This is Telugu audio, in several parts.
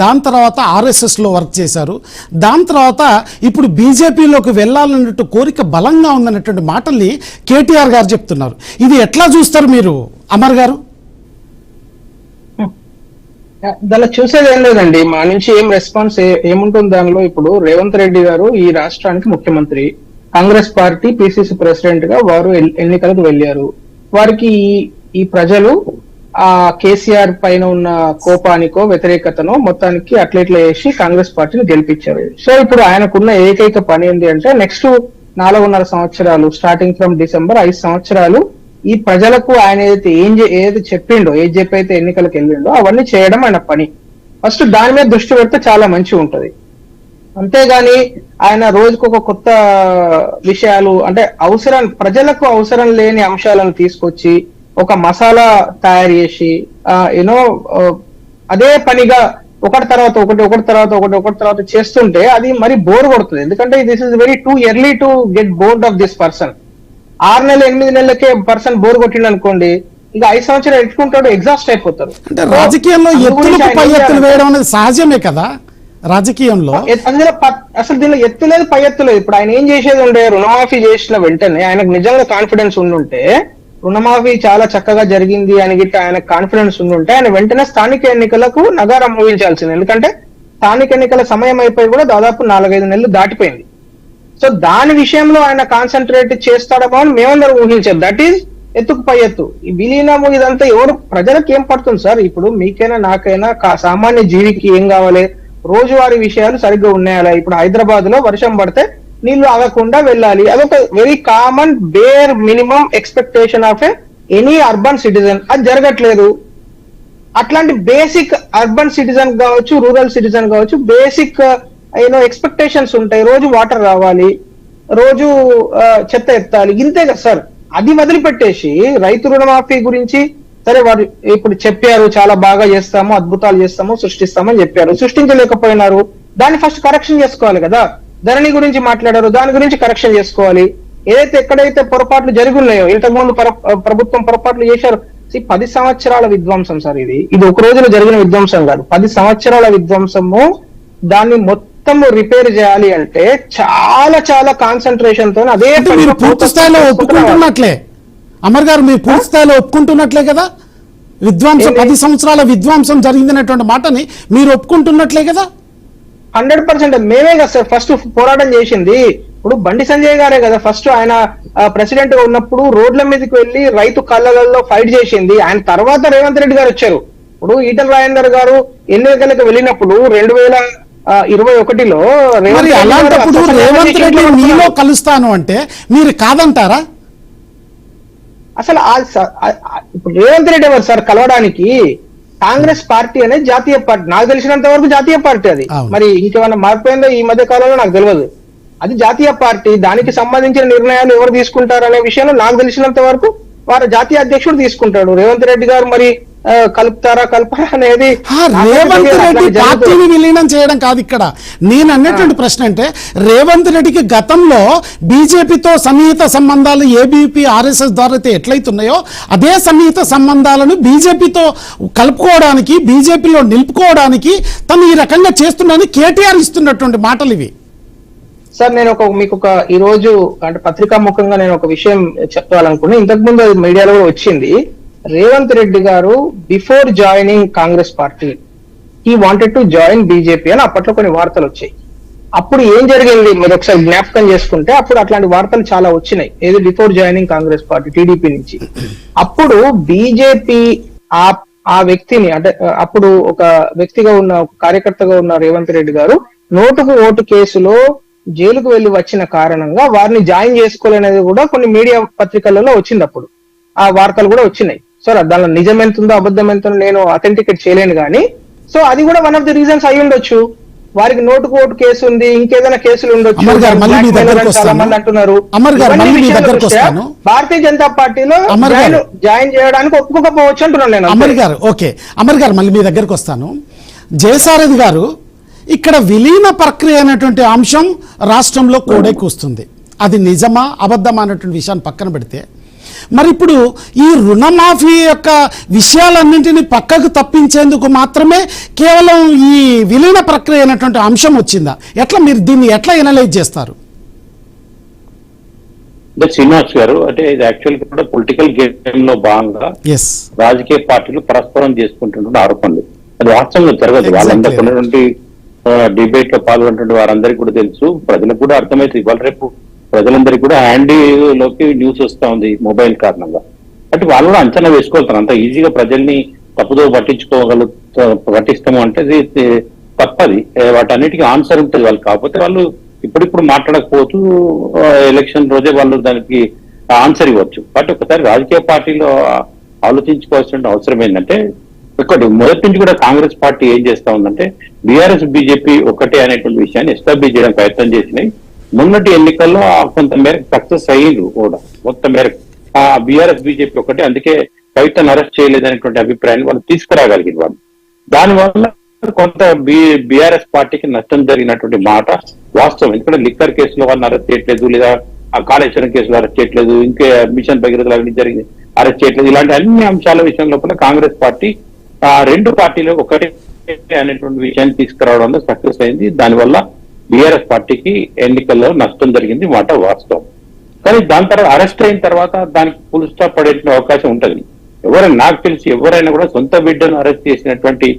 దాని తర్వాత ఆర్ఎస్ఎస్లో వర్క్ చేశారు, దాని తర్వాత ఇప్పుడు బీజేపీలోకి వెళ్ళాలన్నట్టు కోరిక బలంగా ఉందన్నటువంటి మాటల్ని కేటీఆర్ గారు చెప్తున్నారు. ఇది ఎట్లా చూస్తారు మీరు అమర్ గారు? దానిలో చూసేది ఏం లేదండి, మా నుంచి ఏం రెస్పాన్స్ ఏముంటుంది దానిలో. ఇప్పుడు రేవంత్ రెడ్డి గారు ఈ రాష్ట్రానికి ముఖ్యమంత్రి, కాంగ్రెస్ పార్టీ పిసిసి ప్రెసిడెంట్ గా వారు ఎన్నికలకు వెళ్ళారు. వారికి ఈ ప్రజలు ఆ కేసీఆర్ పైన ఉన్న కోపానికో వ్యతిరేకతనో మొత్తానికి అట్లెట్లా వేసి కాంగ్రెస్ పార్టీని గెలిపించారు. సో ఇప్పుడు ఆయనకున్న ఏకైక పని ఏంటి అంటే నెక్స్ట్ 4.5 సంవత్సరాలు స్టార్టింగ్ ఫ్రమ్ డిసెంబర్ 5 సంవత్సరాలు ఈ ప్రజలకు ఆయన ఏదైతే చెప్పిండో, ఏది చెప్పైతే ఎన్నికలకు వెళ్ళిండో అవన్నీ చేయడం ఆయన పని. ఫస్ట్ దాని మీద దృష్టి పెడితే చాలా మంచిగా ఉంటది. అంతేగాని ఆయన రోజుకు ఒక కొత్త విషయాలు అంటే ప్రజలకు అవసరం లేని అంశాలను తీసుకొచ్చి ఒక మసాలా తయారు చేసి యూనో అదే పనిగా ఒకటి తర్వాత ఒకటి చేస్తుంటే అది మరి బోర్ కొడుతుంది. ఎందుకంటే this is very too early to get bored of this person. 6 నెలలు 8 నెలలకే పర్సన్ బోర్ కొట్టిండు అనుకోండి, ఇక 5 సంవత్సరాలు ఎట్టుకుంటాడు, ఎగ్జాస్ట్ అయిపోతారు. అంటే రాజకీయంలో ఎత్తులకు పై ఎత్తులు వేయడం అనేది సహజమే కదా రాజకీయంలో. అసలు దీనిలో ఎత్తు లేదు, పై ఎత్తు లేదు. ఇప్పుడు ఆయన ఏం చేసేది ఉండే, రుణమాఫీ చేసిన వెంటనే ఆయనకు నిజంగా కాన్ఫిడెన్స్ ఉండుంటే, రుణమాఫీ చాలా చక్కగా జరిగింది అని గిట్ట ఆయనకు కాన్ఫిడెన్స్ ఉండుంటే ఆయన వెంటనే స్థానిక ఎన్నికలకు నగారం ముగించాల్సింది. ఎందుకంటే స్థానిక ఎన్నికల సమయం అయిపోయి కూడా దాదాపు 4-5 నెలలు దాటిపోయింది. సో దాని విషయంలో ఆయన కాన్సన్ట్రేట్ చేస్తాడమో అని మేమందరం ఊహించాం. దట్ ఈజ్ ఎత్తుకు పై ఎత్తు. ఈ విలీనము ఇదంతా ఎవరు ప్రజలకు ఏం పడుతుంది సార్? ఇప్పుడు మీకైనా నాకైనా సామాన్య జీవికి ఏం కావాలి? రోజువారీ విషయాలు సరిగ్గా ఉన్నాయాలా? ఇప్పుడు హైదరాబాద్ లో వర్షం పడితే నీళ్లు ఆగకుండా వెళ్ళాలి, అదొక very common bear minimum expectation of any urban citizen. అది జరగట్లేదు. అట్లాంటి బేసిక్ అర్బన్ సిటిజన్ కావచ్చు, రూరల్ సిటిజన్ కావచ్చు, బేసిక్ ఎక్స్పెక్టేషన్స్ ఉంటాయి. రోజు వాటర్ రావాలి, రోజు చెత్త ఎత్తాలి, ఇంతే కదా సార్. అది వదిలిపెట్టేసి రైతు రుణమాఫీ గురించి సరే వారు ఇప్పుడు చెప్పారు, చాలా బాగా చేస్తాము, అద్భుతాలు చేస్తాము, సృష్టిస్తామని చెప్పారు, సృష్టించలేకపోయినారు. దాన్ని ఫస్ట్ కరెక్షన్ చేసుకోవాలి కదా. ధరణి గురించి మాట్లాడారు, దాని గురించి కరెక్షన్ చేసుకోవాలి. ఏదైతే ఎక్కడైతే పొరపాట్లు జరిగి ఉన్నాయో, ఇంతకుముందు ప్రభుత్వం పొరపాట్లు చేశారు. 10 సంవత్సరాల విధ్వంసం సార్ ఇది ఒక రోజులో జరిగిన విధ్వంసం కాదు. 10 సంవత్సరాల విధ్వంసము. దాన్ని మొత్తం రిపేర్ చేయాలి అంటే చాలా చాలా కాన్సన్ట్రేషన్ తో అదే పూర్తి స్థాయిలో ఒప్పుకుంటున్నట్లే అమర్ గారు, మీరు పూర్తి స్థాయిలో ఒప్పుకుంటున్నట్లే కదా. విధ్వంసం 10 సంవత్సరాల విధ్వంసం జరిగిందనేటువంటి మాటని మీరు ఒప్పుకుంటున్నట్లే కదా. 100% మేమే కదా సార్ ఫస్ట్ పోరాటం చేసింది. ఇప్పుడు బండి సంజయ్ గారే కదా ఫస్ట్ ఆయన ప్రెసిడెంట్ గా ఉన్నప్పుడు రోడ్ల మీదకి వెళ్లి రైతు కళ్ళలలో ఫైట్ చేసింది. ఆయన తర్వాత రేవంత్ రెడ్డి గారు వచ్చారు. ఇప్పుడు ఈటల రాజేందర్ గారు ఎన్నికలకు వెళ్ళినప్పుడు 2021లో అలాంటప్పుడు రేవంత్ రెడ్డి మీలో కలుస్తాను అంటే మీరు కాదంటారా? అసలు ఇప్పుడు రేవంత్ రెడ్డి ఎవరు సార్ కలవడానికి? కాంగ్రెస్ పార్టీ అనేది జాతీయ పార్టీ, నాకు తెలిసినంత వరకు జాతీయ పార్టీ. అది మరి ఇంకేమైనా మారిపోయిందో ఈ మధ్య కాలంలో నాకు తెలియదు. అది జాతీయ పార్టీ, దానికి సంబంధించిన నిర్ణయాలు ఎవరు తీసుకుంటారు అనే విషయంలో నాకు తెలిసినంత వరకు వారు జాతీయ అధ్యక్షుడు తీసుకుంటాడు. రేవంత్ రెడ్డి గారు మరి కలుపుతారా కలపరా అనేది రేవంత్ రెడ్డి పార్టీని విలీనం చేయడం కాదు ఇక్కడ నేను అన్నటువంటి ప్రశ్న. అంటే రేవంత్ రెడ్డికి గతంలో బీజేపీతో సన్నిహిత సంబంధాలు ఏబీపీ ఆర్ఎస్ఎస్ ద్వారా అయితే ఎట్లయితున్నాయో అదే సన్నిహిత సంబంధాలను బీజేపీతో కలుపుకోవడానికి, బీజేపీలో నిలుపుకోవడానికి తను ఈ రకంగా చేస్తున్నాడని కేటీఆర్ ఇస్తున్నటువంటి మాటలు ఇవి. సార్ నేను మీకు ఈ రోజు అంటే పత్రికా ముఖంగా నేను ఒక విషయం చెప్పాలనుకున్నా. ఇంతకు ముందు అది మీడియాలో కూడా వచ్చింది. రేవంత్ రెడ్డి గారు before joining Congress party he wanted to join BJP అని అప్పట్లో కొన్ని వార్తలు వచ్చాయి. అప్పుడు ఏం జరిగింది మీరు ఒకసారి జ్ఞాపకం చేసుకుంటే, అప్పుడు అట్లాంటి వార్తలు చాలా వచ్చినాయి. ఏది before joining Congress party TDP నుంచి. అప్పుడు బీజేపీ ఆ వ్యక్తిని అంటే అప్పుడు ఒక వ్యక్తిగా ఉన్న ఒక కార్యకర్తగా ఉన్న రేవంత్ రెడ్డి గారు నోటుకు ఓటు కేసులో జైలుకు వెళ్లి వచ్చిన కారణంగా వారిని జాయిన్ చేసుకోలేనేది కూడా కొన్ని మీడియా పత్రికలలో వచ్చింది. అప్పుడు ఆ వార్తలు కూడా వచ్చినాయి. సో దానిలో నిజం ఎంత ఉందో అబద్ధం ఎంత నేను అథెంటికేట్ చేయలేను కానీ, సో అది కూడా వన్ ఆఫ్ ది రీజన్స్ అయి ఉండొచ్చు. వారికి నోటుకు ఓటు కేసు ఉంది, ఇంకేదైనా కేసులు ఉండొచ్చు. చాలా మంది అంటున్నారు భారతీయ జనతా పార్టీలో జాయిన్ చేయడానికి ఒప్పుకోకపోవచ్చు అంటున్నాను నేను. అమర్ గారు ఓకే, అమర్ గారు మళ్ళీ మీ దగ్గరకు వస్తాను. జయసారథి గారు, ఇక్కడ విలీన ప్రక్రియ అనేటువంటి అంశం రాష్ట్రంలో కోడెక్కొస్తుంది. అది నిజమా అబద్ధమా అనేటువంటి విషయాన్ని పక్కన పెడితే మరి ఇప్పుడు ఈ రుణమాఫీ యొక్క విషయాలన్నింటినీ పక్కకు తప్పించేందుకు మాత్రమే కేవలం ఈ విలీన ప్రక్రియ అనేటువంటి అంశం వచ్చిందా? ఎట్లా మీరు దీన్ని ఎట్లా ఎనలైజ్ చేస్తారు? శ్రీనివాస్ గారు, అంటే ఇది యాక్చువల్ కూడా పొలిటికల్ గేమ్ లో భాగంగా రాజకీయ పార్టీలు పరస్పరం చేసుకుంటున్న ఆరోపణలు. అది వాస్తవంగా జరగదు. వాళ్ళందరూ ఉన్నటువంటి డిబేట్ లో పాల్గొన్నటువంటి వారందరికీ కూడా తెలుసు, ప్రజలకు కూడా అర్థమైంది. ఇవాళ రేపు ప్రజలందరికీ కూడా హ్యాండీలోకి న్యూస్ వస్తా ఉంది మొబైల్ కారణంగా. అంటే వాళ్ళు కూడా అంచనా వేసుకోగలుగుతారు. అంత ఈజీగా ప్రజల్ని తప్పుదో పట్టిస్తాము అంటే తప్పది. వాటన్నిటికీ ఆన్సర్ ఉంటుంది వాళ్ళు. కాకపోతే వాళ్ళు ఇప్పుడిప్పుడు మాట్లాడకపోవచ్చు, ఎలక్షన్ రోజే వాళ్ళు దానికి ఆన్సర్ ఇవ్వచ్చు. కాబట్టి ఒకసారి రాజకీయ పార్టీలో ఆలోచించుకోవాల్సిన అవసరం ఏంటంటే, ఒకటి మొదటి నుంచి కూడా కాంగ్రెస్ పార్టీ ఏం చేస్తా ఉందంటే బీఆర్ఎస్ బీజేపీ ఒకటే అనేటువంటి విషయాన్ని ఎస్టాబ్లిష్ చేయడం ప్రయత్నం చేసినాయి. మొన్నటి ఎన్నికల్లో కొంత మేరకు సక్సెస్ అయ్యిండ్రు కూడా. మొత్తం మేరకు ఆ బీఆర్ఎస్ బీజేపీ ఒకటే, అందుకే కవితను అరెస్ట్ చేయలేదనేటువంటి అభిప్రాయాన్ని వాళ్ళు తీసుకురాగలిగిన వాళ్ళు. దానివల్ల కొంత బీఆర్ఎస్ పార్టీకి నష్టం జరిగినటువంటి మాట వాస్తవం. ఎందుకంటే లిక్కర్ కేసులో వాళ్ళని అరెస్ట్ చేయట్లేదు, లేదా ఆ కాళేశ్వరం కేసులో అరెస్ట్ చేయట్లేదు, ఇంకా మిషన్ భగీరథ జరిగి అరెస్ట్ చేయట్లేదు. ఇలాంటి అన్ని అంశాల విషయం లోపల కాంగ్రెస్ పార్టీ రెండు పార్టీలు ఒకటే అనేటువంటి విషయాన్ని తీసుకురావడంలో సక్సెస్ అయింది. దానివల్ల బీఆర్ఎస్ పార్టీకి ఎన్నికల్లో నష్టం జరిగింది మాట వాస్తవం. కానీ దాని తర్వాత అరెస్ట్ అయిన తర్వాత దానికి ఫుల్ స్టాప్ పడే అవకాశం ఉంటుంది. ఎవరైనా, నాకు తెలిసి ఎవరైనా కూడా సొంత బిడ్డను అరెస్ట్ చేసినటువంటి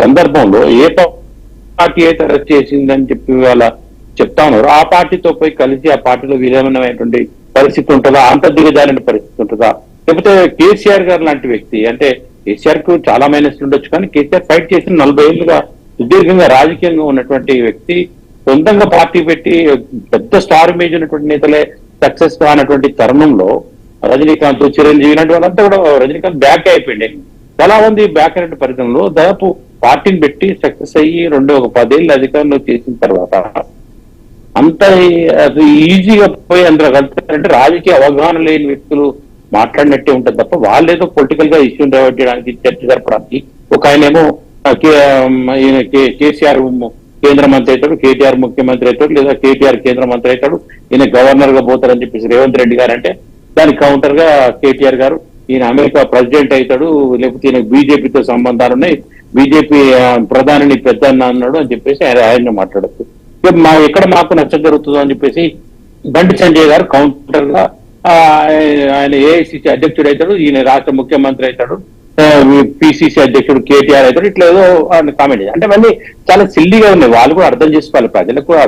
సందర్భంలో ఏ పార్టీ అయితే అరెస్ట్ చేసిందని చెప్పి వాళ్ళ చెప్తా ఉన్నారు, ఆ పార్టీతో పోయి కలిసి ఆ పార్టీలో విలీనమైనటువంటి పరిస్థితి ఉంటుందా, అంత దిగజారిన పరిస్థితి ఉంటుందా? లేకపోతే కేసీఆర్ గారు లాంటి వ్యక్తి, అంటే కేసీఆర్ కు చాలా మైనస్లు ఉండొచ్చు, కానీ కేసీఆర్ ఫైట్ చేసిన 40 ఏళ్ళుగా సుదీర్ఘంగా రాజకీయంగా ఉన్నటువంటి వ్యక్తి సొంతంగా పార్టీ పెట్టి పెద్ద స్టార్ ఇమేజ్ ఉన్నటువంటి నేతలే సక్సెస్ కానటువంటి తరుణంలో రజనీకాంత్, చిరంజీవి ఇలాంటి వాళ్ళంతా కూడా రజనీకాంత్ బ్యాక్ అయిపోయింది. చాలా మంది బ్యాక్ అయినటువంటి పరిస్థితుల్లో దాదాపు పార్టీని పెట్టి సక్సెస్ అయ్యి ఒక 10 ఏళ్ళు అధికారంలో చేసిన తర్వాత అంత ఈజీగా పోయి అందులో కలుపుతారంటే రాజకీయ అవగాహన లేని వ్యక్తులు మాట్లాడినట్టే ఉంటుంది తప్ప వాళ్ళేదో పొలిటికల్ గా ఇష్యూని డైవర్ట్ చేయడానికి, చర్చ జరపడానికి. ఒక ఆయనేమో కేసీఆర్ కేంద్ర మంత్రి అవుతాడు, కేటీఆర్ ముఖ్యమంత్రి అవుతాడు, లేదా కేటీఆర్ కేంద్ర మంత్రి అవుతాడు, ఈయన గవర్నర్ గా పోతారని చెప్పేసి రేవంత్ రెడ్డి గారు అంటే దానికి కౌంటర్ గా కేటీఆర్ గారు ఈయన అమెరికా ప్రెసిడెంట్ అవుతాడు, లేకపోతే ఈయన బీజేపీతో సంబంధాలు ఉన్నాయి, బీజేపీ ప్రధానిని పెద్ద అన్నాడు అని చెప్పేసి ఆయన మాట్లాడచ్చు. ఎక్కడ మాకు నష్టం జరుగుతుందో అని చెప్పేసి బండి సంజయ్ గారు కౌంటర్ గా ఆయన ఏఐసిసి అధ్యక్షుడు అవుతాడు, ఈయన రాష్ట్ర ముఖ్యమంత్రి అవుతాడు, పిసిసి అధ్యక్షుడు కేటీఆర్ అవుతాడు, ఇట్లా ఏదో కామెంట్ చేయాలి. అంటే అవన్నీ చాలా సిల్లీగా ఉన్నాయి. వాళ్ళు కూడా అర్థం చేసుకోవాలి, ప్రజలకు కూడా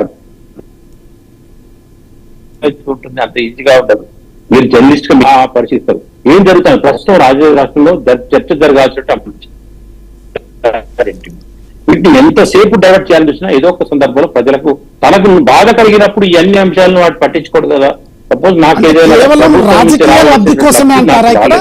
ఉంటుంది, అంత ఈజీగా ఉండదు. మీరు జర్నలిస్ట్ గా పరిశీలిస్తారు ఏం జరుగుతుంది ప్రస్తుతం రాష్ట్రంలో చర్చ జరగాల్సిన వీటిని ఎంతసేపు డైవర్ట్ చేయాలని చూసినా ఏదో ఒక సందర్భంలో ప్రజలకు తనకు బాధ కలిగినప్పుడు ఈ అన్ని అంశాలను వాటి పట్టించుకోడు కదా. సపోజ్ నాకు ఏదైనా రాజకీయ లబ్ధి కోసమే అంటారా ఇక్కడ?